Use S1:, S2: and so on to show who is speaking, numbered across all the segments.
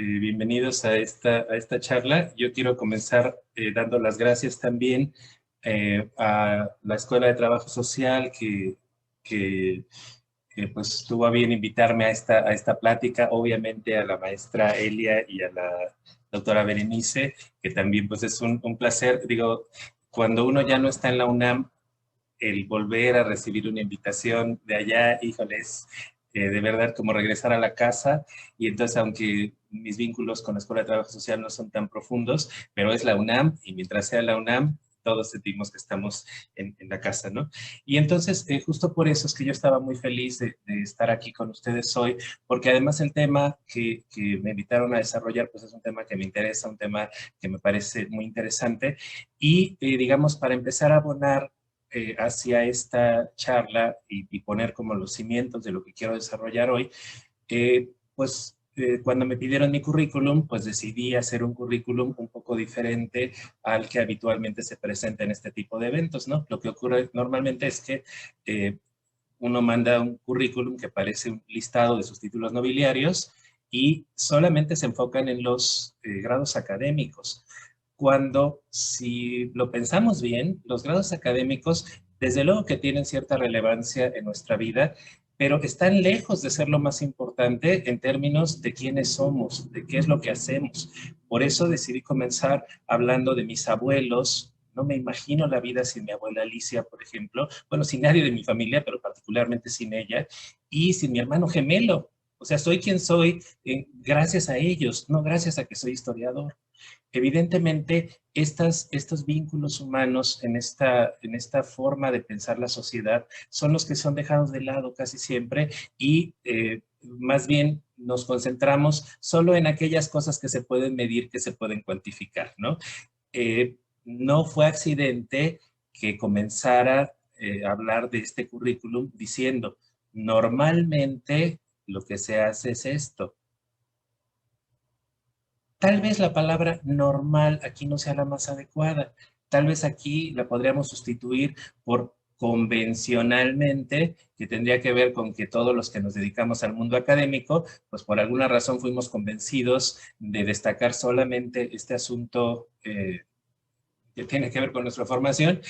S1: bienvenidos a esta charla. Yo quiero comenzar dando las gracias también a la Escuela de Trabajo Social que, pues tuvo a bien invitarme a esta plática, obviamente a la maestra Elia y a la doctora Berenice, que también pues es un placer. Digo, cuando uno ya no está en la UNAM, el volver a recibir una invitación de allá, híjoles, de verdad como regresar a la casa. Y entonces, aunque mis vínculos con la Escuela de Trabajo Social no son tan profundos, pero es la UNAM, y mientras sea la UNAM, todos sentimos que estamos en la casa, ¿no? Y entonces, justo por eso es que yo estaba muy feliz de estar aquí con ustedes hoy, porque además el tema que me invitaron a desarrollar, pues es un tema que me interesa, un tema que me parece muy interesante. Y digamos, para empezar a abonar hacia esta charla y poner como los cimientos de lo que quiero desarrollar hoy, cuando me pidieron mi currículum, pues decidí hacer un currículum un poco diferente al que habitualmente se presenta en este tipo de eventos, ¿no? Lo que ocurre normalmente es que uno manda un currículum que parece un listado de sus títulos nobiliarios y solamente se enfocan en los grados académicos. Cuando, si lo pensamos bien, los grados académicos, desde luego que tienen cierta relevancia en nuestra vida, pero están lejos de ser lo más importante en términos de quiénes somos, de qué es lo que hacemos. Por eso decidí comenzar hablando de mis abuelos. No me imagino la vida sin mi abuela Alicia, por ejemplo. Bueno, sin nadie de mi familia, pero particularmente sin ella. Y sin mi hermano gemelo. O sea, soy quien soy gracias a ellos, no gracias a que soy historiador. Evidentemente, estos vínculos humanos en esta forma de pensar la sociedad son los que son dejados de lado casi siempre y más bien nos concentramos solo en aquellas cosas que se pueden medir, que se pueden cuantificar, ¿no? No fue accidente que comenzara a hablar de este currículum diciendo, normalmente lo que se hace es esto. Tal vez la palabra normal aquí no sea la más adecuada. Tal vez aquí la podríamos sustituir por convencionalmente, que tendría que ver con que todos los que nos dedicamos al mundo académico, pues por alguna razón fuimos convencidos de destacar solamente este asunto que tiene que ver con nuestra formación,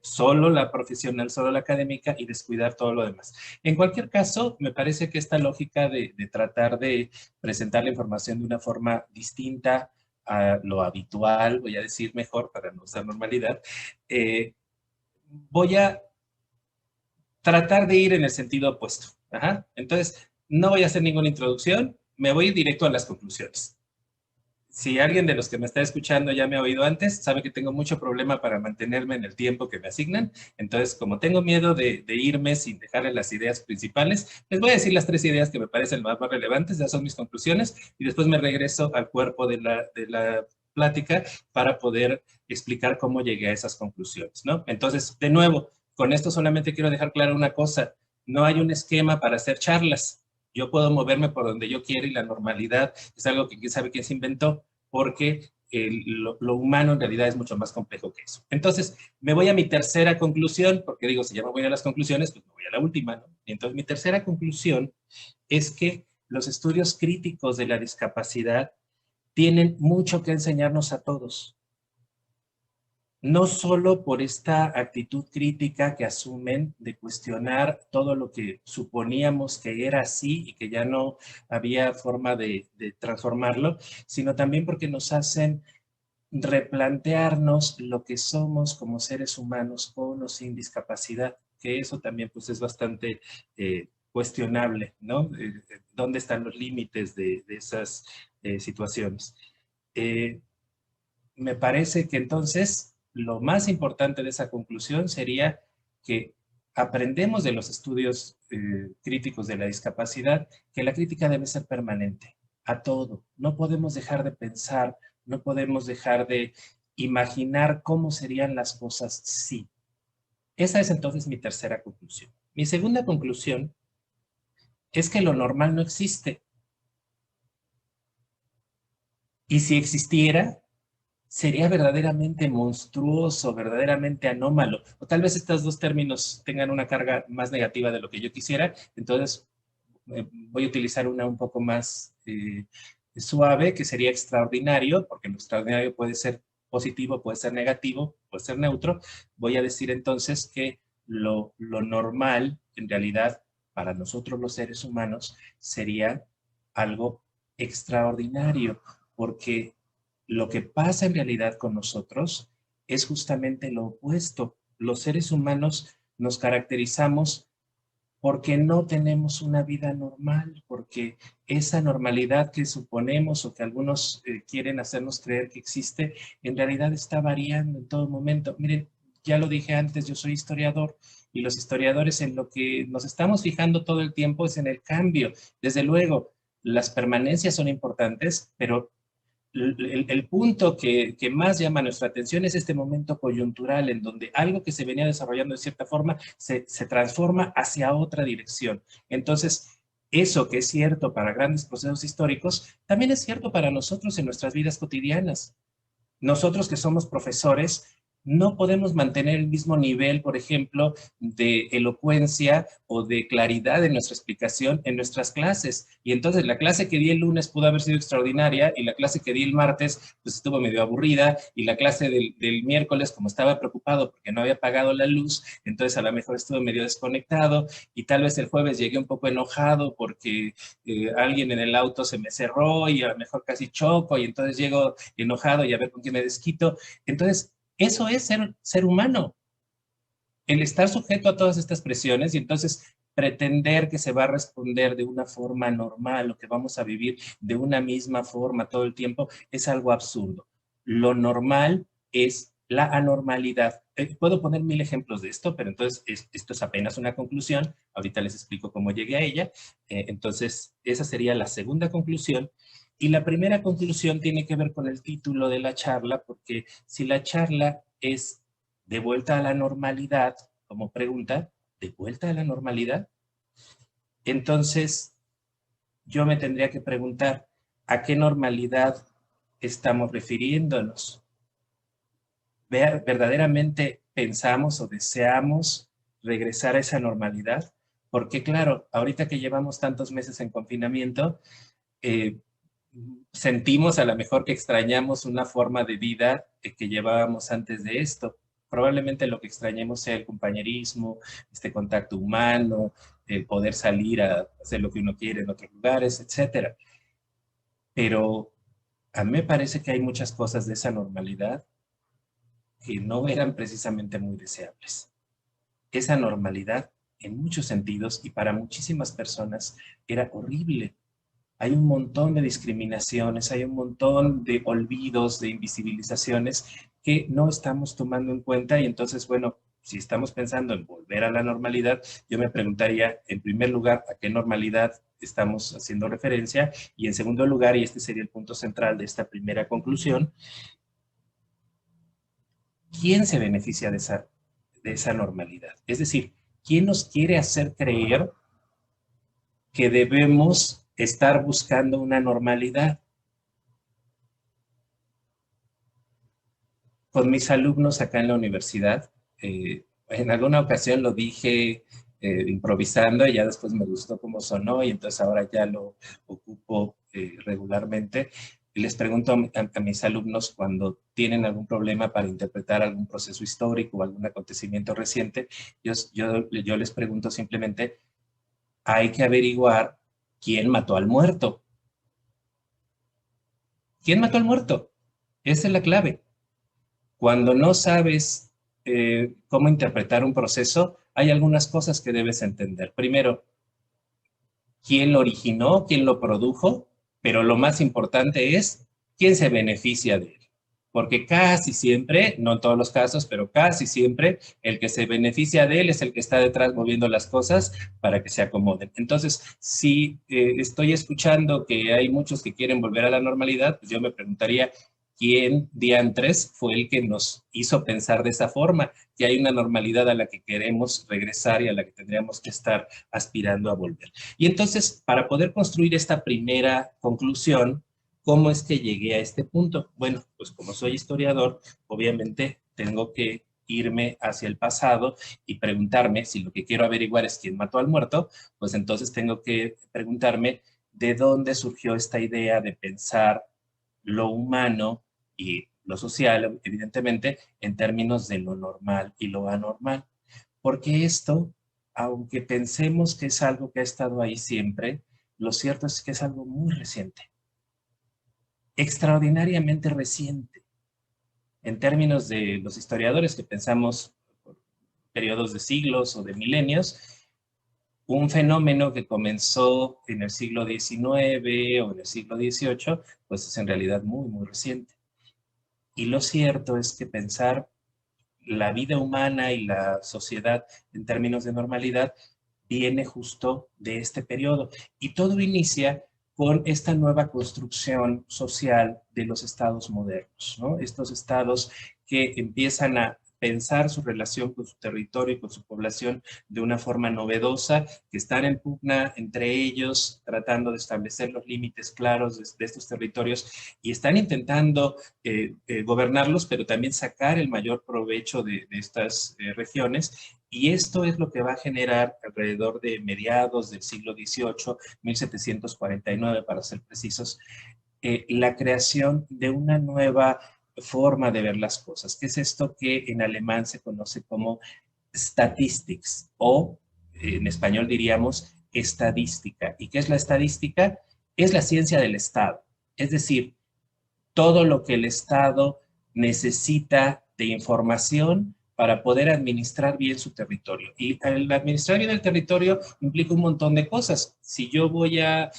S1: solo la profesional, solo la académica y descuidar todo lo demás. En cualquier caso, me parece que esta lógica de tratar de presentar la información de una forma distinta a lo habitual, voy a decir mejor para no usar normalidad, voy a tratar de ir en el sentido opuesto. Ajá. Entonces, no voy a hacer ninguna introducción, me voy directo a las conclusiones. Si alguien de los que me está escuchando ya me ha oído antes, sabe que tengo mucho problema para mantenerme en el tiempo que me asignan. Entonces, como tengo miedo de irme sin dejarle las ideas principales, les voy a decir las tres ideas que me parecen más relevantes, ya son mis conclusiones, y después me regreso al cuerpo de la plática para poder explicar cómo llegué a esas conclusiones, ¿no? Entonces, de nuevo, con esto solamente quiero dejar clara una cosa, no hay un esquema para hacer charlas. Yo puedo moverme por donde yo quiera y la normalidad es algo que quién sabe quién se inventó, porque lo humano en realidad es mucho más complejo que eso. Entonces, me voy a mi tercera conclusión, porque digo, si ya me voy a las conclusiones, pues me voy a la última, ¿no? Y entonces, mi tercera conclusión es que los estudios críticos de la discapacidad tienen mucho que enseñarnos a todos. No solo por esta actitud crítica que asumen de cuestionar todo lo que suponíamos que era así y que ya no había forma de transformarlo, sino también porque nos hacen replantearnos lo que somos como seres humanos con o sin discapacidad, que eso también pues es bastante cuestionable, ¿no? ¿Dónde están los límites de esas situaciones? Eh, Me parece que entonces lo más importante de esa conclusión sería que aprendemos de los estudios críticos de la discapacidad que la crítica debe ser permanente a todo. No podemos dejar de pensar, no podemos dejar de imaginar cómo serían las cosas si. Esa es entonces mi tercera conclusión. Mi segunda conclusión es que lo normal no existe. Y si existiera, sería verdaderamente monstruoso, verdaderamente anómalo. O tal vez estos dos términos tengan una carga más negativa de lo que yo quisiera, entonces voy a utilizar una un poco más suave, que sería extraordinario, porque lo extraordinario puede ser positivo, puede ser negativo, puede ser neutro. Voy a decir entonces que lo normal, en realidad, para nosotros los seres humanos, sería algo extraordinario, porque lo que pasa en realidad con nosotros es justamente lo opuesto. Los seres humanos nos caracterizamos porque no tenemos una vida normal, porque esa normalidad que suponemos o que algunos quieren hacernos creer que existe, en realidad está variando en todo momento. Miren, ya lo dije antes, yo soy historiador y los historiadores en lo que nos estamos fijando todo el tiempo es en el cambio. Desde luego, las permanencias son importantes, pero el punto que más llama nuestra atención es este momento coyuntural en donde algo que se venía desarrollando de cierta forma se transforma hacia otra dirección. Entonces, eso que es cierto para grandes procesos históricos, también es cierto para nosotros en nuestras vidas cotidianas. Nosotros que somos profesores, no podemos mantener el mismo nivel, por ejemplo, de elocuencia o de claridad en nuestra explicación en nuestras clases. Y entonces la clase que di el lunes pudo haber sido extraordinaria y la clase que di el martes pues estuvo medio aburrida y la clase del miércoles, como estaba preocupado porque no había apagado la luz, entonces a lo mejor estuve medio desconectado y tal vez el jueves llegué un poco enojado porque alguien en el auto se me cerró y a lo mejor casi choco y entonces llego enojado y a ver con quién me desquito. Entonces, eso es ser humano, el estar sujeto a todas estas presiones y entonces pretender que se va a responder de una forma normal o que vamos a vivir de una misma forma todo el tiempo es algo absurdo. Lo normal es la anormalidad. Puedo poner mil ejemplos de esto, pero entonces esto es apenas una conclusión. Ahorita les explico cómo llegué a ella. Entonces, esa sería la segunda conclusión. Y la primera conclusión tiene que ver con el título de la charla, porque si la charla es de vuelta a la normalidad, como pregunta, de vuelta a la normalidad, entonces yo me tendría que preguntar, ¿a qué normalidad estamos refiriéndonos? ¿Verdaderamente pensamos o deseamos regresar a esa normalidad? Porque claro, ahorita que llevamos tantos meses en confinamiento, eh, sentimos a lo mejor que extrañamos una forma de vida que llevábamos antes de esto. Probablemente lo que extrañemos sea el compañerismo, este contacto humano, el poder salir a hacer lo que uno quiere en otros lugares, etcétera. Pero a mí me parece que hay muchas cosas de esa normalidad que no eran precisamente muy deseables. Esa normalidad, en muchos sentidos y para muchísimas personas, era horrible. Hay un montón de discriminaciones, hay un montón de olvidos, de invisibilizaciones que no estamos tomando en cuenta y entonces, bueno, si estamos pensando en volver a la normalidad, yo me preguntaría, en primer lugar, ¿a qué normalidad estamos haciendo referencia? Y en segundo lugar, y este sería el punto central de esta primera conclusión, ¿quién se beneficia de esa normalidad? Es decir, ¿quién nos quiere hacer creer que debemos estar buscando una normalidad? Con mis alumnos acá en la universidad. En alguna ocasión lo dije improvisando y ya después me gustó cómo sonó y entonces ahora ya lo ocupo regularmente. Y les pregunto a mis alumnos cuando tienen algún problema para interpretar algún proceso histórico o algún acontecimiento reciente, yo les pregunto simplemente, hay que averiguar quién mató al muerto. ¿Quién mató al muerto? Esa es la clave. Cuando no sabes cómo interpretar un proceso, hay algunas cosas que debes entender. Primero, quién lo originó, quién lo produjo, pero lo más importante es quién se beneficia de él. Porque casi siempre, no en todos los casos, pero casi siempre, el que se beneficia de él es el que está detrás moviendo las cosas para que se acomoden. Entonces, si estoy escuchando que hay muchos que quieren volver a la normalidad, pues yo me preguntaría, ¿quién diantres fue el que nos hizo pensar de esa forma? Que hay una normalidad a la que queremos regresar y a la que tendríamos que estar aspirando a volver. Y entonces, para poder construir esta primera conclusión, ¿cómo es que llegué a este punto? Bueno, pues como soy historiador, obviamente tengo que irme hacia el pasado y preguntarme, si lo que quiero averiguar es quién mató al muerto, pues entonces tengo que preguntarme de dónde surgió esta idea de pensar lo humano y lo social, evidentemente, en términos de lo normal y lo anormal. Porque esto, aunque pensemos que es algo que ha estado ahí siempre, lo cierto es que es algo muy reciente, extraordinariamente reciente. En términos de los historiadores que pensamos por periodos de siglos o de milenios, un fenómeno que comenzó en el siglo XIX o en el siglo XVIII, pues es en realidad muy, muy reciente. Y lo cierto es que pensar la vida humana y la sociedad en términos de normalidad viene justo de este periodo. Y todo inicia con esta nueva construcción social de los estados modernos, ¿no? Estos estados que empiezan a pensar su relación con su territorio y con su población de una forma novedosa, que están en pugna entre ellos, tratando de establecer los límites claros de estos territorios y están intentando gobernarlos, pero también sacar el mayor provecho de estas regiones. Y esto es lo que va a generar alrededor de mediados del siglo XVIII, 1749 para ser precisos, la creación de una nueva forma de ver las cosas, que es esto que en alemán se conoce como statistics o en español diríamos estadística. ¿Y qué es la estadística? Es la ciencia del Estado. Es decir, todo lo que el Estado necesita de información para poder administrar bien su territorio. Y el administrar bien el territorio implica un montón de cosas. Si yo voy a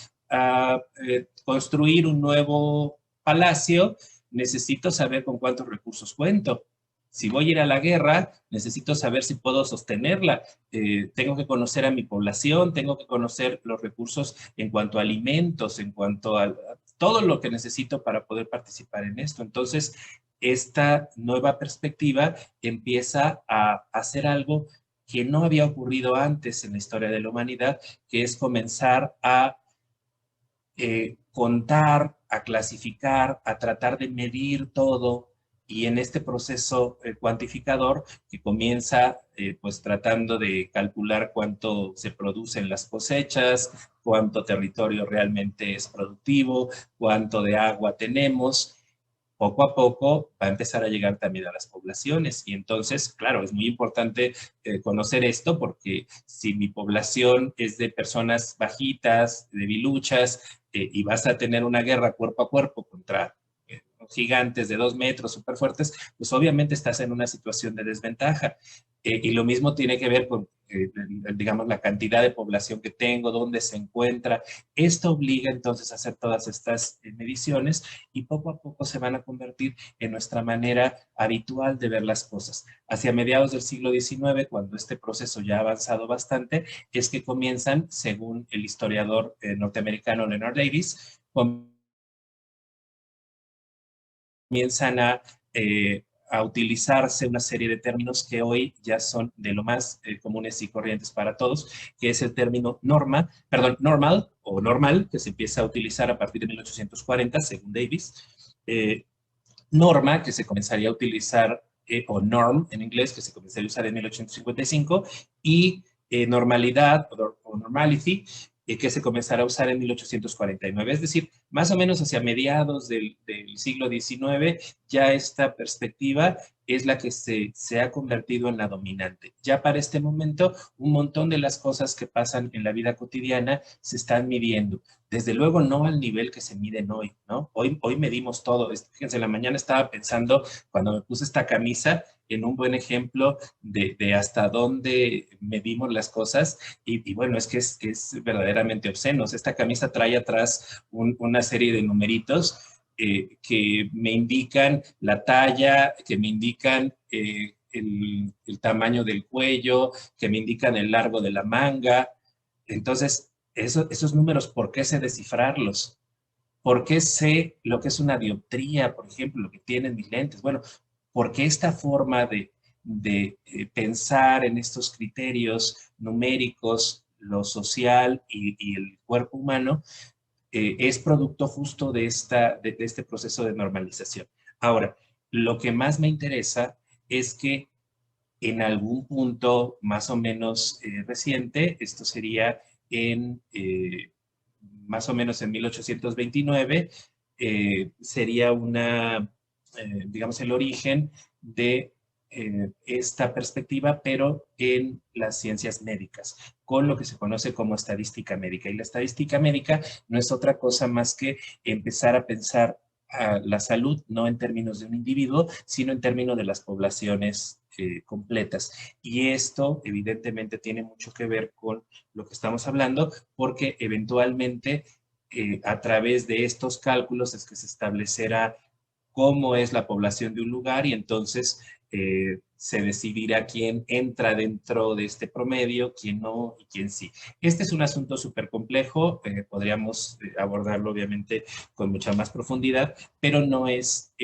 S1: construir un nuevo palacio, necesito saber con cuántos recursos cuento. Si voy a ir a la guerra, necesito saber si puedo sostenerla. Tengo que conocer a mi población, tengo que conocer los recursos en cuanto a alimentos, en cuanto a todo lo que necesito para poder participar en esto. Entonces, esta nueva perspectiva empieza a hacer algo que no había ocurrido antes en la historia de la humanidad, que es comenzar a contar, a clasificar, a tratar de medir todo y en este proceso cuantificador que comienza pues tratando de calcular cuánto se produce en las cosechas, cuánto territorio realmente es productivo, cuánto de agua tenemos, poco a poco va a empezar a llegar también a las poblaciones. Y entonces, claro, es muy importante conocer esto porque si mi población es de personas bajitas, debiluchas, y vas a tener una guerra cuerpo a cuerpo contra gigantes de 2 metros súper fuertes, pues obviamente estás en una situación de desventaja. Y lo mismo tiene que ver con, digamos, la cantidad de población que tengo, dónde se encuentra. Esto obliga entonces a hacer todas estas mediciones y poco a poco se van a convertir en nuestra manera habitual de ver las cosas. Hacia mediados del siglo XIX, cuando este proceso ya ha avanzado bastante, es que comienzan, según el historiador norteamericano Leonard Davis, comienzan a utilizarse una serie de términos que hoy ya son de lo más comunes y corrientes para todos, que es el término normal o normal, que se empieza a utilizar a partir de 1840, según Davis, norma, que se comenzaría a utilizar, o norm en inglés, que se comenzaría a usar en 1855, y normalidad o normality, que se comenzará a usar en 1849. Es decir, más o menos hacia mediados del siglo XIX, ya esta perspectiva es la que se ha convertido en la dominante. Ya para este momento, un montón de las cosas que pasan en la vida cotidiana se están midiendo. Desde luego no al nivel que se miden hoy, ¿no? Hoy medimos todo. Fíjense, en la mañana estaba pensando, cuando me puse esta camisa, en un buen ejemplo de hasta dónde medimos las cosas. Y bueno, es que es verdaderamente obsceno. O sea, esta camisa trae atrás una serie de numeritos que me indican la talla, que me indican el tamaño del cuello, que me indican el largo de la manga. Entonces, esos números, ¿por qué sé descifrarlos? ¿Por qué sé lo que es una dioptría, por ejemplo, lo que tienen mis lentes? Bueno, porque esta forma de pensar en estos criterios numéricos, lo social y el cuerpo humano, es producto justo de este proceso de normalización. Ahora, lo que más me interesa es que en algún punto más o menos reciente, esto sería en más o menos en 1829, sería digamos, el origen de esta perspectiva, pero en las ciencias médicas, con lo que se conoce como estadística médica. Y la estadística médica no es otra cosa más que empezar a pensar a la salud no en términos de un individuo, sino en términos de las poblaciones completas. Y esto evidentemente tiene mucho que ver con lo que estamos hablando, porque eventualmente a través de estos cálculos es que se establecerá cómo es la población de un lugar y entonces se decidirá quién entra dentro de este promedio, quién no y quién sí. Este es un asunto súper complejo, podríamos abordarlo obviamente con mucha más profundidad, pero no es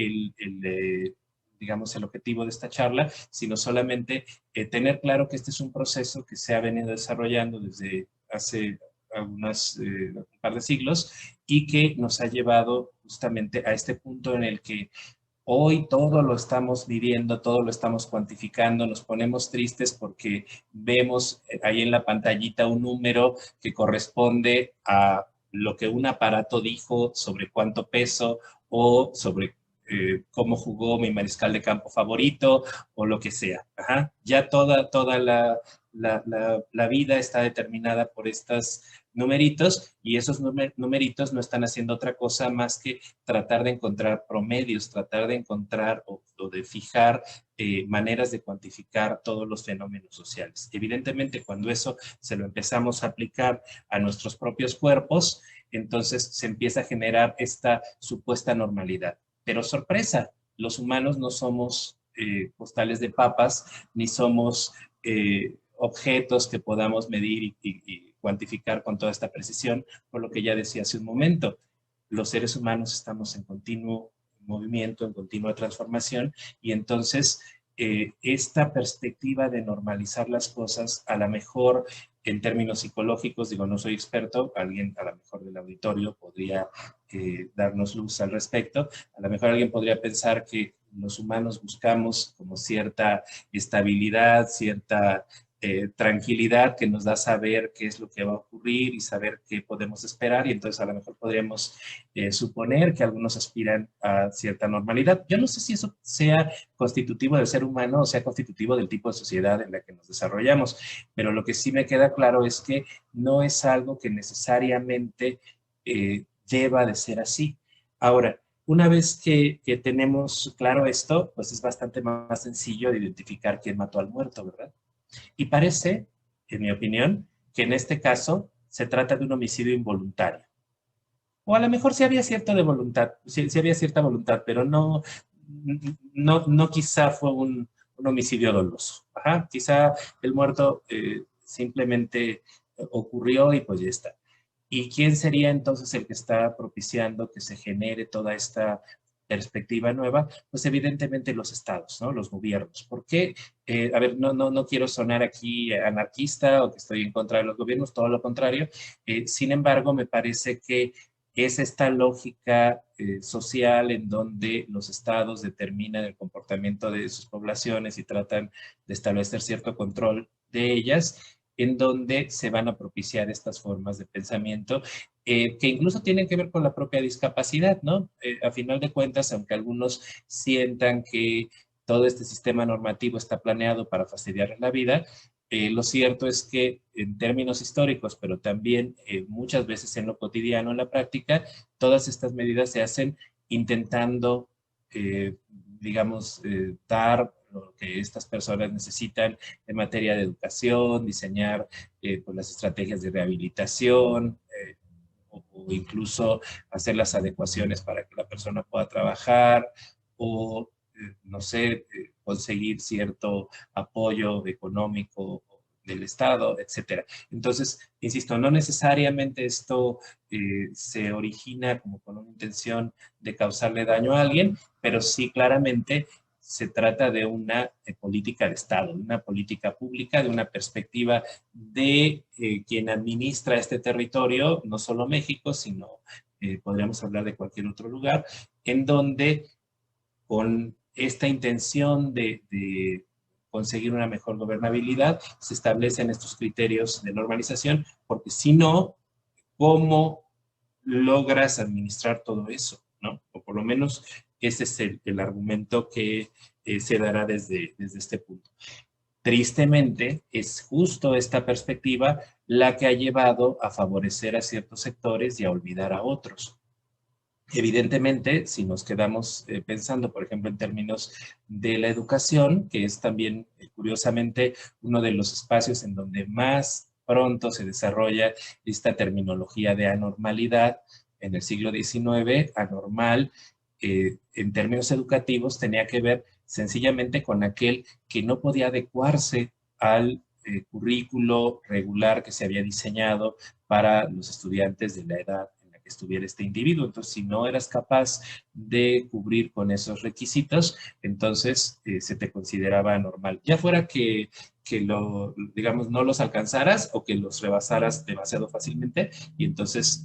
S1: digamos, el objetivo de esta charla, sino solamente tener claro que este es un proceso que se ha venido desarrollando desde hace un par de siglos y que nos ha llevado justamente a este punto en el que hoy todo lo estamos viviendo, todo lo estamos cuantificando, nos ponemos tristes porque vemos ahí en la pantallita un número que corresponde a lo que un aparato dijo sobre cuánto peso o sobre cómo jugó mi mariscal de campo favorito o lo que sea. Ajá. Ya toda la vida está determinada por estas numeritos y esos numeritos no están haciendo otra cosa más que tratar de encontrar promedios, tratar de encontrar o de fijar maneras de cuantificar todos los fenómenos sociales. Evidentemente, cuando eso se lo empezamos a aplicar a nuestros propios cuerpos, entonces se empieza a generar esta supuesta normalidad. Pero sorpresa, los humanos no somos costales de papas, ni somos objetos que podamos medir y cuantificar con toda esta precisión, por lo que ya decía hace un momento. Los seres humanos estamos en continuo movimiento, en continua transformación, y entonces esta perspectiva de normalizar las cosas, a lo mejor en términos psicológicos, digo, no soy experto, alguien a lo mejor del auditorio podría darnos luz al respecto, a lo mejor alguien podría pensar que los humanos buscamos como cierta estabilidad, cierta tranquilidad que nos da saber qué es lo que va a ocurrir y saber qué podemos esperar, y entonces a lo mejor podríamos suponer que algunos aspiran a cierta normalidad. Yo no sé si eso sea constitutivo del ser humano o sea constitutivo del tipo de sociedad en la que nos desarrollamos, pero lo que sí me queda claro es que no es algo que necesariamente deba de ser así. Ahora, una vez que tenemos claro esto, pues es bastante más sencillo de identificar quién mató al muerto, ¿verdad? Y parece, en mi opinión, que en este caso se trata de un homicidio involuntario. O a lo mejor sí había cierta de voluntad, sí había cierta voluntad, pero no quizá fue un homicidio doloso. Ajá, quizá el muerto simplemente ocurrió y pues ya está. ¿Y quién sería entonces el que está propiciando que se genere toda esta perspectiva nueva? Pues evidentemente los estados, ¿no? Los gobiernos. ¿Por qué? A ver, no quiero sonar aquí anarquista o que estoy en contra de los gobiernos, todo lo contrario. Sin embargo, me parece que es esta lógica social en donde los estados determinan el comportamiento de sus poblaciones y tratan de establecer cierto control de ellas, en donde se van a propiciar estas formas de pensamiento que incluso tienen que ver con la propia discapacidad, ¿no? A final de cuentas, aunque algunos sientan que todo este sistema normativo está planeado para fastidiarles la vida, lo cierto es que en términos históricos, pero también muchas veces en lo cotidiano, en la práctica, todas estas medidas se hacen intentando, digamos, dar lo que estas personas necesitan en materia de educación, diseñar pues, las estrategias de rehabilitación o incluso hacer las adecuaciones para que la persona pueda trabajar o, no sé, conseguir cierto apoyo económico del Estado, etcétera. Entonces, insisto, no necesariamente esto se origina como con una intención de causarle daño a alguien, pero sí claramente se trata de una política de Estado, de una política pública, de una perspectiva de quien administra este territorio, no solo México, sino podríamos hablar de cualquier otro lugar, en donde con esta intención de conseguir una mejor gobernabilidad, se establecen estos criterios de normalización, porque si no, ¿cómo logras administrar todo eso, ¿no? O por lo menos ese es el argumento que se dará desde este punto. Tristemente, es justo esta perspectiva la que ha llevado a favorecer a ciertos sectores y a olvidar a otros. Evidentemente, si nos quedamos pensando, por ejemplo, en términos de la educación, que es también, curiosamente, uno de los espacios en donde más pronto se desarrolla esta terminología de anormalidad en el siglo XIX, anormal, en términos educativos, tenía que ver sencillamente con aquel que no podía adecuarse al currículo regular que se había diseñado para los estudiantes de la edad que estuviera este individuo. Entonces, si no eras capaz de cubrir con esos requisitos, entonces se te consideraba normal. Ya fuera digamos, no los alcanzaras o que los rebasaras demasiado fácilmente y entonces,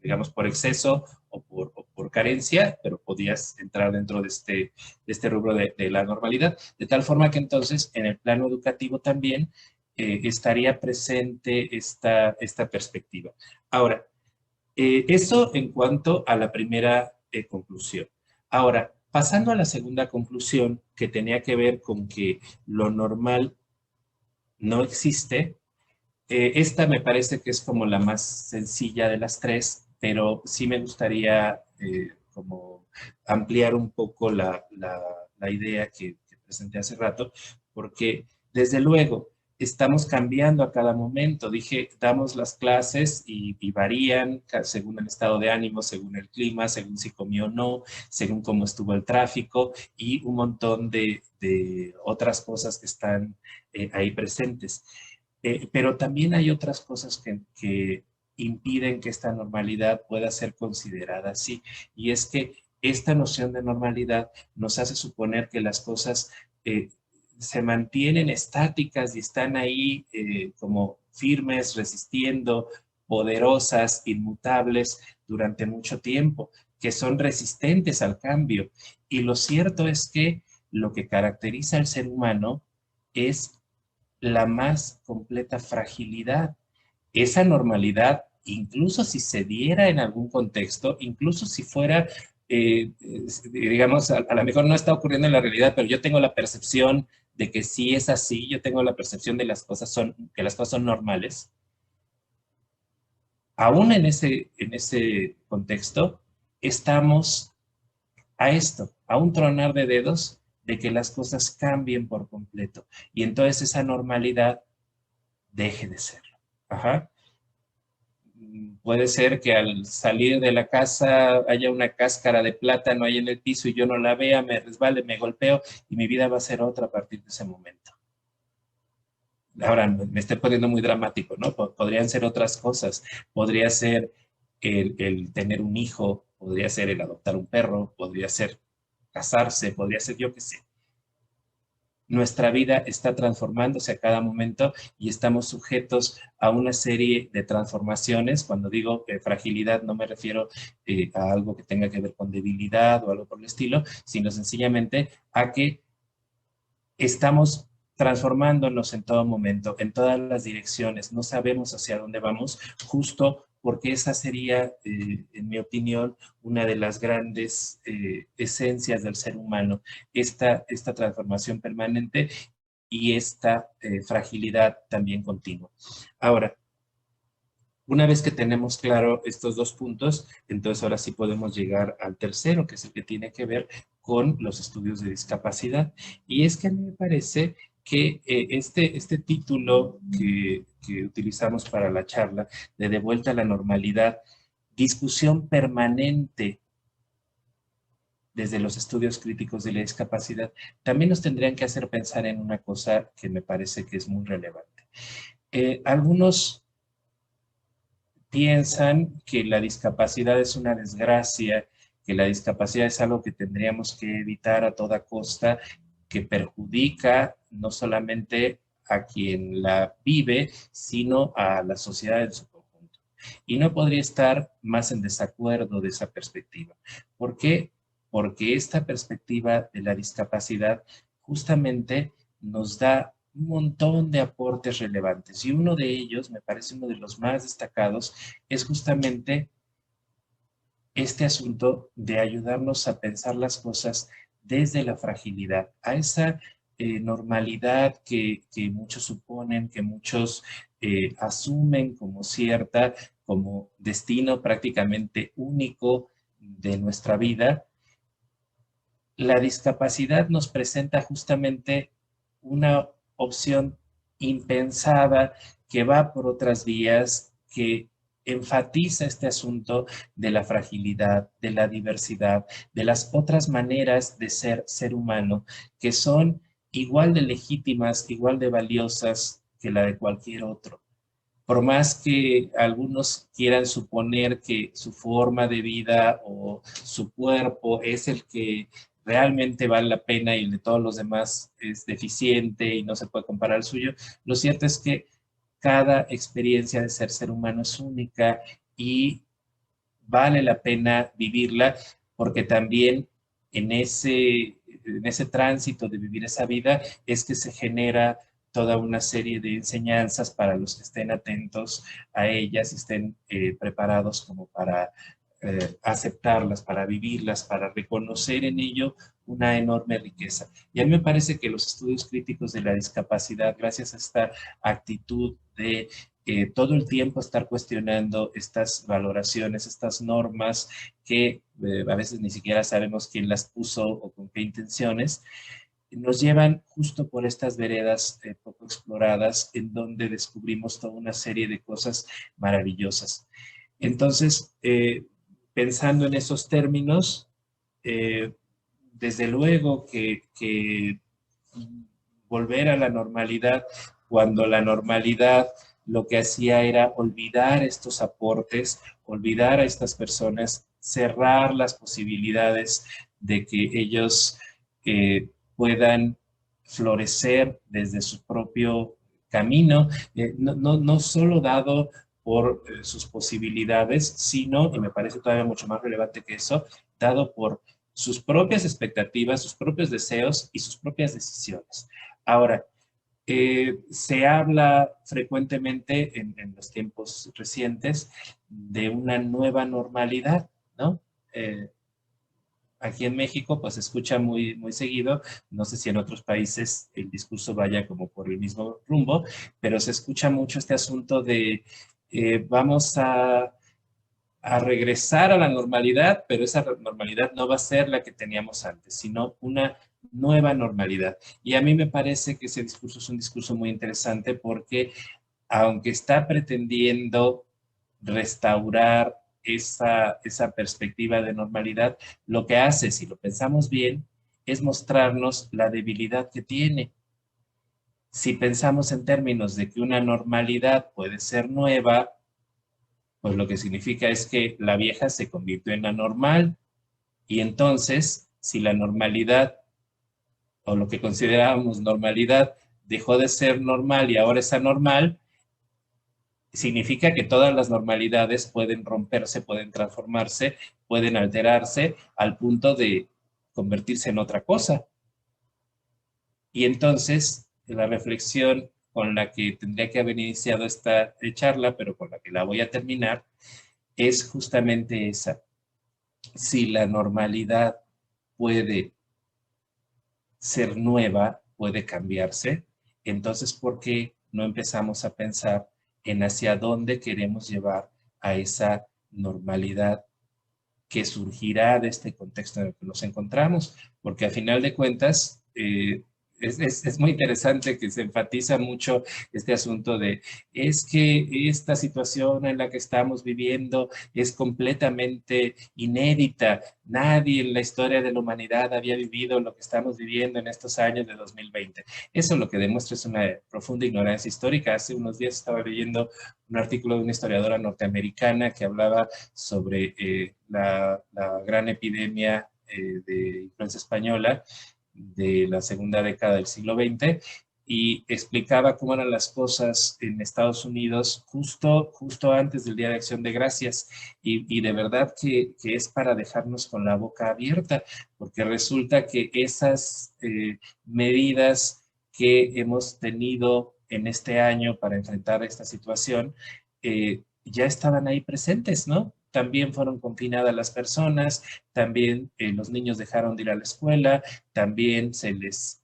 S1: digamos, por exceso o por carencia, pero podías entrar dentro de este rubro de la normalidad. De tal forma que entonces, en el plano educativo también estaría presente esta perspectiva. Ahora, eso en cuanto a la primera conclusión. Ahora, pasando a la segunda conclusión, que tenía que ver con que lo normal no existe, esta me parece que es como la más sencilla de las tres, pero sí me gustaría como ampliar un poco la idea que presenté hace rato, porque desde luego estamos cambiando a cada momento. Dije, damos las clases y varían según el estado de ánimo, según el clima, según si comió o no, según cómo estuvo el tráfico y un montón de otras cosas que están ahí presentes. Pero también hay otras cosas que impiden que esta normalidad pueda ser considerada así. Y es que esta noción de normalidad nos hace suponer que las cosas eh, se mantienen estáticas y están ahí como firmes, resistiendo, poderosas, inmutables durante mucho tiempo, que son resistentes al cambio. Y lo cierto es que lo que caracteriza al ser humano es la más completa fragilidad. Esa normalidad, incluso si se diera en algún contexto, incluso si fuera, digamos, a lo mejor no está ocurriendo en la realidad, pero yo tengo la percepción de que sí es así, yo tengo la percepción de que las cosas son normales. Aún en ese contexto, estamos a esto, a un tronar de dedos de que las cosas cambien por completo. Y entonces esa normalidad deje de serlo. Ajá. Puede ser que al salir de la casa haya una cáscara de plátano ahí en el piso y yo no la vea, me resbale, me golpeo y mi vida va a ser otra a partir de ese momento. Ahora, me estoy poniendo muy dramático, ¿no? Podrían ser otras cosas. Podría ser el tener un hijo, podría ser el adoptar un perro, podría ser casarse, podría ser yo qué sé. Nuestra vida está transformándose a cada momento y estamos sujetos a una serie de transformaciones. Cuando digo fragilidad no me refiero a algo que tenga que ver con debilidad o algo por el estilo, sino sencillamente a que estamos transformándonos en todo momento, en todas las direcciones. No sabemos hacia dónde vamos, justo porque esa sería, en mi opinión, una de las grandes esencias del ser humano, esta transformación permanente y esta fragilidad también continua. Ahora, una vez que tenemos claro estos dos puntos, entonces ahora sí podemos llegar al tercero, que es el que tiene que ver con los estudios de discapacidad. Y es que a mí me parece que este título que utilizamos para la charla, de vuelta a la normalidad, discusión permanente desde los estudios críticos de la discapacidad, también nos tendrían que hacer pensar en una cosa que me parece que es muy relevante. Algunos piensan que la discapacidad es una desgracia, que la discapacidad es algo que tendríamos que evitar a toda costa, que perjudica no solamente a quien la vive, sino a la sociedad en su conjunto. Y no podría estar más en desacuerdo de esa perspectiva. ¿Por qué? Porque esta perspectiva de la discapacidad justamente nos da un montón de aportes relevantes y uno de ellos, me parece uno de los más destacados, es justamente este asunto de ayudarnos a pensar las cosas desde la fragilidad, a esa normalidad que muchos suponen, que muchos asumen como cierta, como destino prácticamente único de nuestra vida. La discapacidad nos presenta justamente una opción impensada que va por otras vías, que enfatiza este asunto de la fragilidad, de la diversidad, de las otras maneras de ser humano, que son igual de legítimas, igual de valiosas que la de cualquier otro. Por más que algunos quieran suponer que su forma de vida o su cuerpo es el que realmente vale la pena y el de todos los demás es deficiente y no se puede comparar al suyo, lo cierto es que cada experiencia de ser humano es única y vale la pena vivirla porque también en ese tránsito de vivir esa vida es que se genera toda una serie de enseñanzas para los que estén atentos a ellas y estén preparados como para aceptarlas, para vivirlas, para reconocer en ello una enorme riqueza. Y a mí me parece que los estudios críticos de la discapacidad, gracias a esta actitud de todo el tiempo estar cuestionando estas valoraciones, estas normas que a veces ni siquiera sabemos quién las puso o con qué intenciones, nos llevan justo por estas veredas poco exploradas en donde descubrimos toda una serie de cosas maravillosas. Entonces, pensando en esos términos, eh, desde luego que volver a la normalidad, cuando la normalidad lo que hacía era olvidar estos aportes, olvidar a estas personas, cerrar las posibilidades de que ellos puedan florecer desde su propio camino, no solo dado por sus posibilidades, sino, y me parece todavía mucho más relevante que eso, dado por sus propias expectativas, sus propios deseos y sus propias decisiones. Ahora, se habla frecuentemente en los tiempos recientes de una nueva normalidad, ¿no? Eh, Aquí en México, pues se escucha muy seguido, no sé si en otros países el discurso vaya como por el mismo rumbo, pero se escucha mucho este asunto de vamos a regresar a la normalidad, pero esa normalidad no va a ser la que teníamos antes, sino una nueva normalidad. Y a mí me parece que ese discurso es un discurso muy interesante porque aunque está pretendiendo restaurar esa perspectiva de normalidad, lo que hace, si lo pensamos bien, es mostrarnos la debilidad que tiene. Si pensamos en términos de que una normalidad puede ser nueva, pues lo que significa es que la vieja se convirtió en la normal y entonces, si la normalidad o lo que considerábamos normalidad dejó de ser normal y ahora es anormal, significa que todas las normalidades pueden romperse, pueden transformarse, pueden alterarse al punto de convertirse en otra cosa. Y entonces, la reflexión con la que tendría que haber iniciado esta charla, pero con la que la voy a terminar, es justamente esa. Si la normalidad puede ser nueva, puede cambiarse, entonces, ¿por qué no empezamos a pensar en hacia dónde queremos llevar a esa normalidad que surgirá de este contexto en el que nos encontramos? Porque a final de cuentas, es muy interesante que se enfatiza mucho este asunto de, es que esta situación en la que estamos viviendo es completamente inédita. Nadie en la historia de la humanidad había vivido lo que estamos viviendo en estos años de 2020. Eso lo que demuestra es una profunda ignorancia histórica. Hace unos días estaba leyendo un artículo de una historiadora norteamericana que hablaba sobre la gran epidemia de influenza española de la segunda década del siglo XX y explicaba cómo eran las cosas en Estados Unidos justo antes del Día de Acción de Gracias y de verdad que es para dejarnos con la boca abierta porque resulta que esas medidas que hemos tenido en este año para enfrentar esta situación ya estaban ahí presentes, ¿no? también fueron confinadas las personas, también los niños dejaron de ir a la escuela, también se les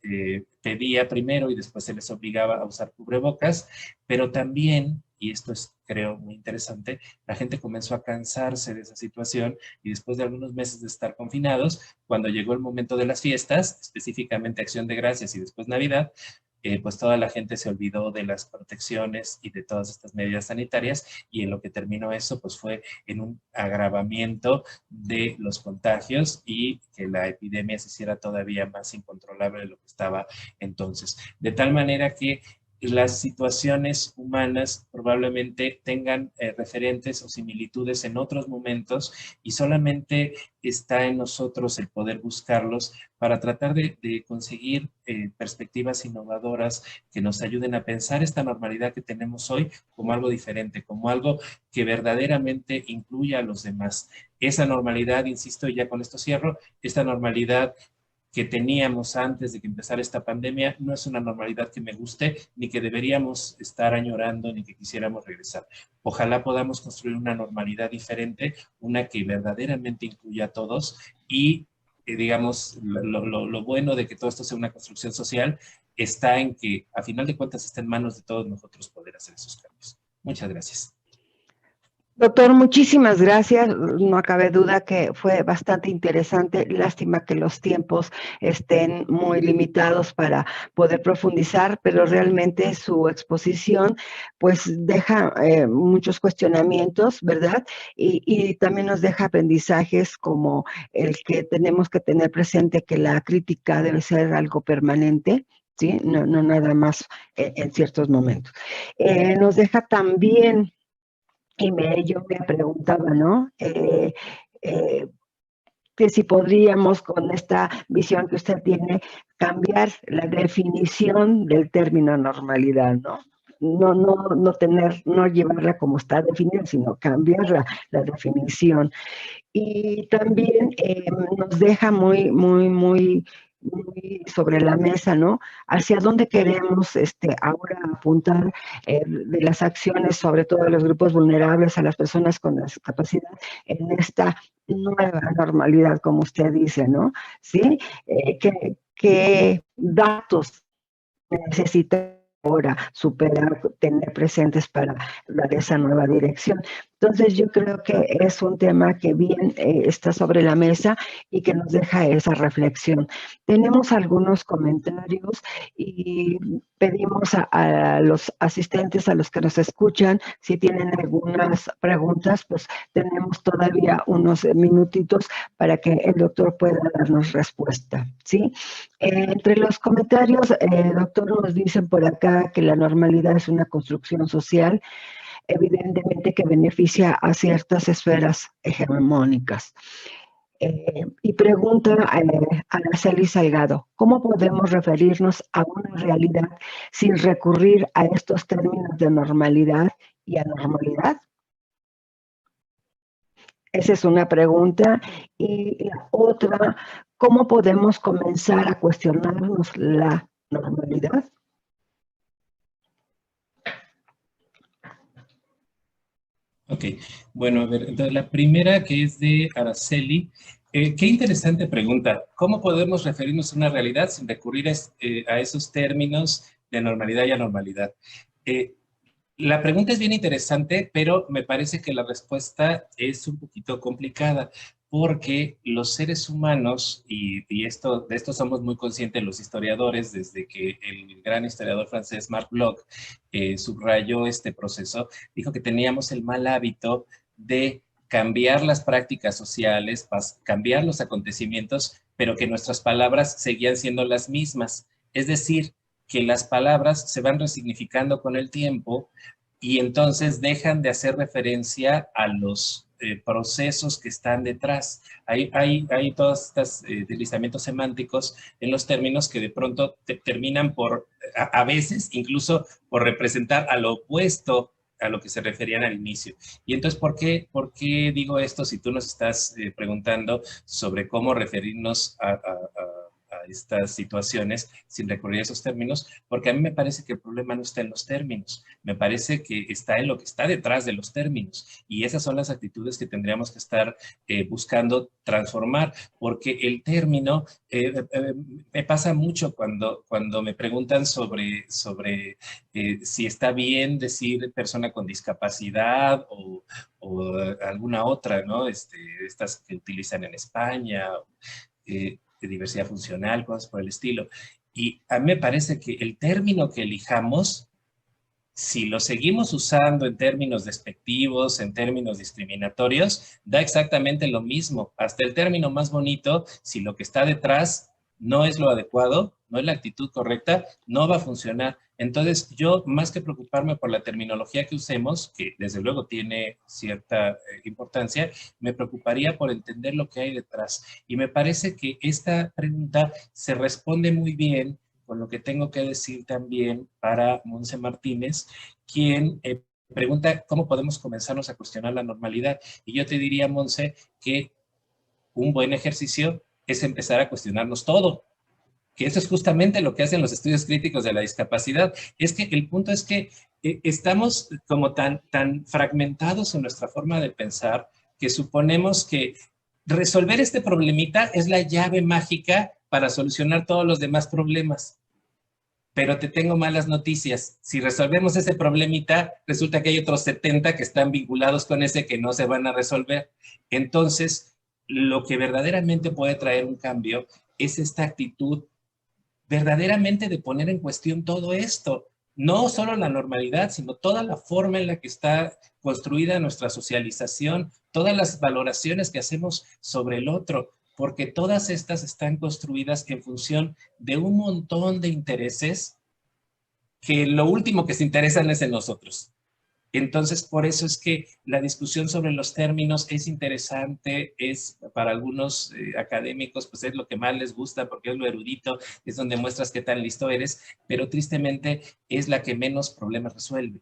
S1: pedía primero y después se les obligaba a usar cubrebocas, pero también, y esto es creo muy interesante, la gente comenzó a cansarse de esa situación y después de algunos meses de estar confinados, cuando llegó el momento de las fiestas, específicamente Acción de Gracias y después Navidad, pues toda la gente se olvidó de las protecciones y de todas estas medidas sanitarias y en lo que terminó eso pues fue en un agravamiento de los contagios y que la epidemia se hiciera todavía más incontrolable de lo que estaba entonces. De tal manera que las situaciones humanas probablemente tengan referentes o similitudes en otros momentos y solamente está en nosotros el poder buscarlos para tratar de conseguir perspectivas innovadoras que nos ayuden a pensar esta normalidad que tenemos hoy como algo diferente, como algo que verdaderamente incluya a los demás. Esa normalidad, insisto, y ya con esto cierro, esta normalidad que teníamos antes de que empezara esta pandemia no es una normalidad que me guste, ni que deberíamos estar añorando, ni que quisiéramos regresar. Ojalá podamos construir una normalidad diferente, una que verdaderamente incluya a todos y, digamos, lo bueno de que todo esto sea una construcción social está en que, a final de cuentas, está en manos de todos nosotros poder hacer esos cambios. Muchas gracias.
S2: Doctor, muchísimas gracias. No cabe duda que fue bastante interesante. Lástima que los tiempos estén muy limitados para poder profundizar, pero realmente su exposición pues deja muchos cuestionamientos, ¿verdad? Y también nos deja aprendizajes como el que tenemos que tener presente que la crítica debe ser algo permanente. ¿Sí? No, no nada más en ciertos momentos. Nos deja también y yo me preguntaba, ¿no? Que si podríamos, con esta visión que usted tiene, cambiar la definición del término normalidad, ¿no? No llevarla como está definida, sino cambiar la definición. Y también nos deja muy sobre la mesa, ¿no? Hacia dónde queremos ahora apuntar de las acciones, sobre todo a los grupos vulnerables, a las personas con discapacidad, en esta nueva normalidad, como usted dice, ¿no? ¿Sí? ¿Qué datos necesita ahora superar, tener presentes para dar esa nueva dirección? Entonces yo creo que es un tema que bien está sobre la mesa y que nos deja esa reflexión. Tenemos algunos comentarios y pedimos a los asistentes, a los que nos escuchan, si tienen algunas preguntas, pues tenemos todavía unos minutitos para que el doctor pueda darnos respuesta, ¿sí? Entre los comentarios, doctor, nos dicen por acá que la normalidad es una construcción social, evidentemente que beneficia a ciertas esferas hegemónicas. Y pregunta a Araceli Salgado, ¿cómo podemos referirnos a una realidad sin recurrir a estos términos de normalidad y anormalidad? Esa es una pregunta. Y la otra, ¿cómo podemos comenzar a cuestionarnos la normalidad?
S1: Ok, bueno, a ver, entonces la primera que es de Araceli, qué interesante pregunta. ¿Cómo podemos referirnos a una realidad sin recurrir a esos términos de normalidad y anormalidad? La pregunta es bien interesante, pero me parece que la respuesta es un poquito complicada, porque los seres humanos, y esto, de esto somos muy conscientes los historiadores, desde que el gran historiador francés Marc Bloch subrayó este proceso, dijo que teníamos el mal hábito de cambiar las prácticas sociales, cambiar los acontecimientos, pero que nuestras palabras seguían siendo las mismas. Es decir, que las palabras se van resignificando con el tiempo y entonces dejan de hacer referencia a los procesos que están detrás. Hay todos estos deslizamientos semánticos en los términos que de pronto terminan por, a veces, incluso por representar a lo opuesto a lo que se referían al inicio. Y entonces, ¿por qué digo esto si tú nos estás preguntando sobre cómo referirnos a estas situaciones sin recurrir a esos términos, porque a mí me parece que el problema no está en los términos, me parece que está en lo que está detrás de los términos, y esas son las actitudes que tendríamos que estar buscando transformar, porque el término, me pasa mucho cuando me preguntan sobre si está bien decir persona con discapacidad o alguna otra, ¿no? Estas que utilizan en España, de diversidad funcional, cosas por el estilo. Y a mí me parece que el término que elijamos, si lo seguimos usando en términos despectivos, en términos discriminatorios, da exactamente lo mismo. Hasta el término más bonito, si lo que está detrás no es lo adecuado, no es la actitud correcta, no va a funcionar. Entonces, yo, más que preocuparme por la terminología que usemos, que desde luego tiene cierta importancia, me preocuparía por entender lo que hay detrás. Y me parece que esta pregunta se responde muy bien con lo que tengo que decir también para Monse Martínez, quien pregunta cómo podemos comenzarnos a cuestionar la normalidad. Y yo te diría, Monse, que un buen ejercicio es empezar a cuestionarnos todo, que eso es justamente lo que hacen los estudios críticos de la discapacidad. Es que el punto es que estamos como tan fragmentados en nuestra forma de pensar que suponemos que resolver este problemita es la llave mágica para solucionar todos los demás problemas. Pero te tengo malas noticias. Si resolvemos ese problemita, resulta que hay otros 70 que están vinculados con ese que no se van a resolver. Entonces, lo que verdaderamente puede traer un cambio es esta actitud verdaderamente de poner en cuestión todo esto. No solo la normalidad, sino toda la forma en la que está construida nuestra socialización, todas las valoraciones que hacemos sobre el otro, porque todas estas están construidas en función de un montón de intereses que lo último que se interesan es en nosotros. Entonces, por eso es que la discusión sobre los términos es interesante, es para algunos académicos, pues es lo que más les gusta porque es lo erudito, es donde muestras qué tan listo eres, pero tristemente es la que menos problemas resuelve.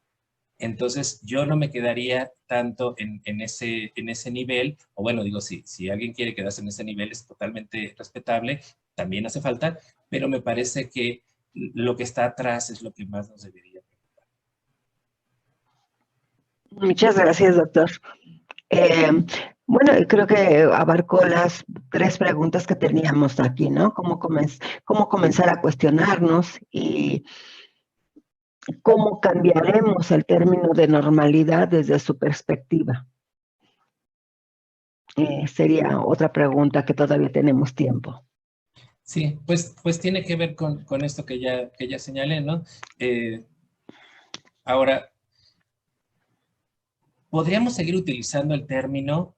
S1: Entonces, yo no me quedaría tanto en ese nivel, o bueno, digo, si alguien quiere quedarse en ese nivel es totalmente respetable, también hace falta, pero me parece que lo que está atrás es lo que más nos debería preocupar.
S2: Muchas gracias, doctor. Bueno, creo que abarcó las 3 preguntas que teníamos aquí, ¿no? Cómo comenzar a cuestionarnos y cómo cambiaremos el término de normalidad desde su perspectiva. Sería otra pregunta que todavía tenemos tiempo.
S1: Sí, pues tiene que ver con esto que ya señalé, ¿no? Ahora, podríamos seguir utilizando el término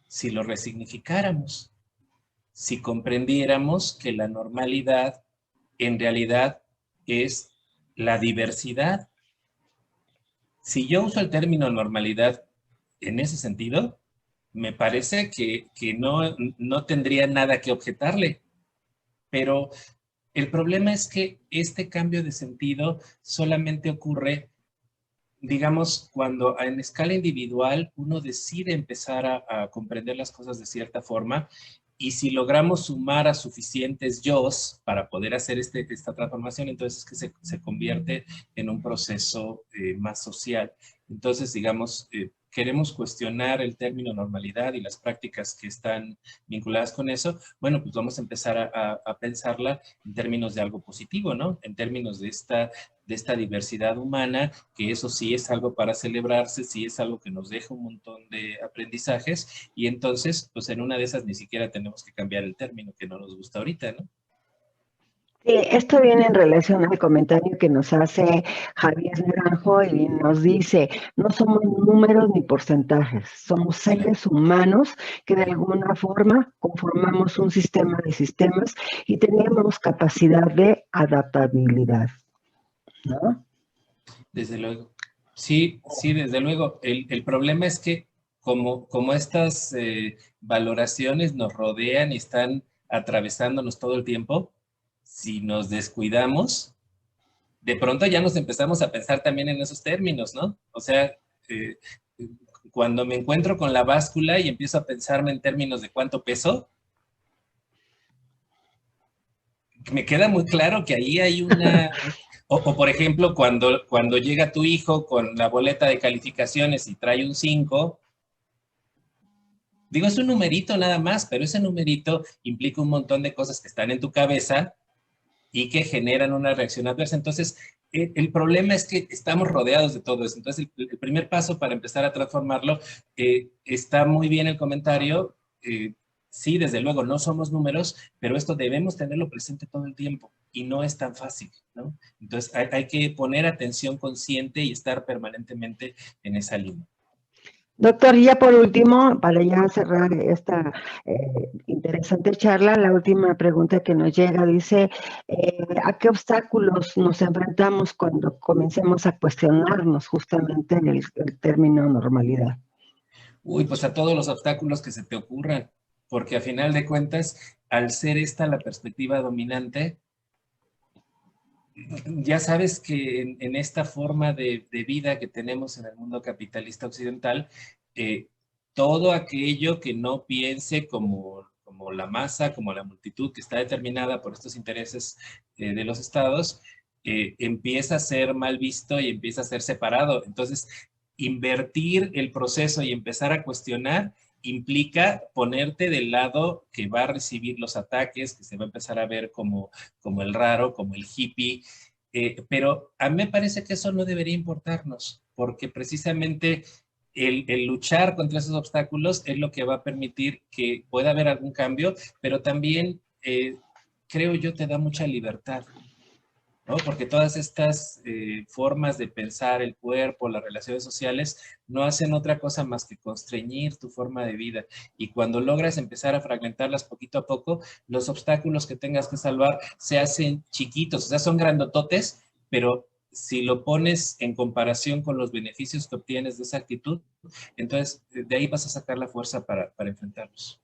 S1: si lo resignificáramos, si comprendiéramos que la normalidad en realidad es la diversidad. Si yo uso el término normalidad en ese sentido, me parece que no tendría nada que objetarle, pero el problema es que este cambio de sentido solamente ocurre, digamos, cuando en escala individual uno decide empezar a comprender las cosas de cierta forma, y si logramos sumar a suficientes yos para poder hacer esta transformación, entonces es que se convierte en un proceso más social. Entonces, digamos, queremos cuestionar el término normalidad y las prácticas que están vinculadas con eso. Bueno, pues vamos a empezar a pensarla en términos de algo positivo, ¿no? En términos de esta diversidad humana, que eso sí es algo para celebrarse, sí es algo que nos deja un montón de aprendizajes, y entonces, pues en una de esas ni siquiera tenemos que cambiar el término que no nos gusta ahorita, ¿no?
S2: Sí, esto viene en relación al comentario que nos hace Javier Naranjo y nos dice, no somos números ni porcentajes, somos seres humanos que de alguna forma conformamos un sistema de sistemas y tenemos capacidad de adaptabilidad, ¿no?
S1: Desde luego. Sí, desde luego. El problema es que como estas valoraciones nos rodean y están atravesándonos todo el tiempo, si nos descuidamos, de pronto ya nos empezamos a pensar también en esos términos, ¿no? O sea, eh, cuando me encuentro con la báscula y empiezo a pensarme en términos de cuánto peso, me queda muy claro que ahí hay una... O por ejemplo, cuando llega tu hijo con la boleta de calificaciones y trae un 5, digo, es un numerito nada más, pero ese numerito implica un montón de cosas que están en tu cabeza y que generan una reacción adversa. Entonces, el problema es que estamos rodeados de todo eso. Entonces, el primer paso para empezar a transformarlo, está muy bien el comentario. Sí, desde luego, no somos números, pero esto debemos tenerlo presente todo el tiempo y no es tan fácil, ¿no? Entonces, hay que poner atención consciente y estar permanentemente en esa línea.
S2: Doctor, y ya por último, para ya cerrar esta interesante charla, la última pregunta que nos llega dice, ¿a qué obstáculos nos enfrentamos cuando comencemos a cuestionarnos justamente el término normalidad?
S1: Uy, pues a todos los obstáculos que se te ocurran, porque a final de cuentas, al ser esta la perspectiva dominante, ya sabes que en esta forma de vida que tenemos en el mundo capitalista occidental, eh, todo aquello que no piense como la masa, como la multitud que está determinada por estos intereses de los estados, empieza a ser mal visto y empieza a ser separado. Entonces, invertir el proceso y empezar a cuestionar implica ponerte del lado que va a recibir los ataques, que se va a empezar a ver como el raro, como el hippie, pero a mí me parece que eso no debería importarnos, porque precisamente el luchar contra esos obstáculos es lo que va a permitir que pueda haber algún cambio, pero también creo yo te da mucha libertad, ¿no? Porque todas estas formas de pensar el cuerpo, las relaciones sociales, no hacen otra cosa más que constreñir tu forma de vida. Y cuando logras empezar a fragmentarlas poquito a poco, los obstáculos que tengas que salvar se hacen chiquitos, o sea, son grandototes, pero si lo pones en comparación con los beneficios que obtienes de esa actitud, entonces de ahí vas a sacar la fuerza para enfrentarlos.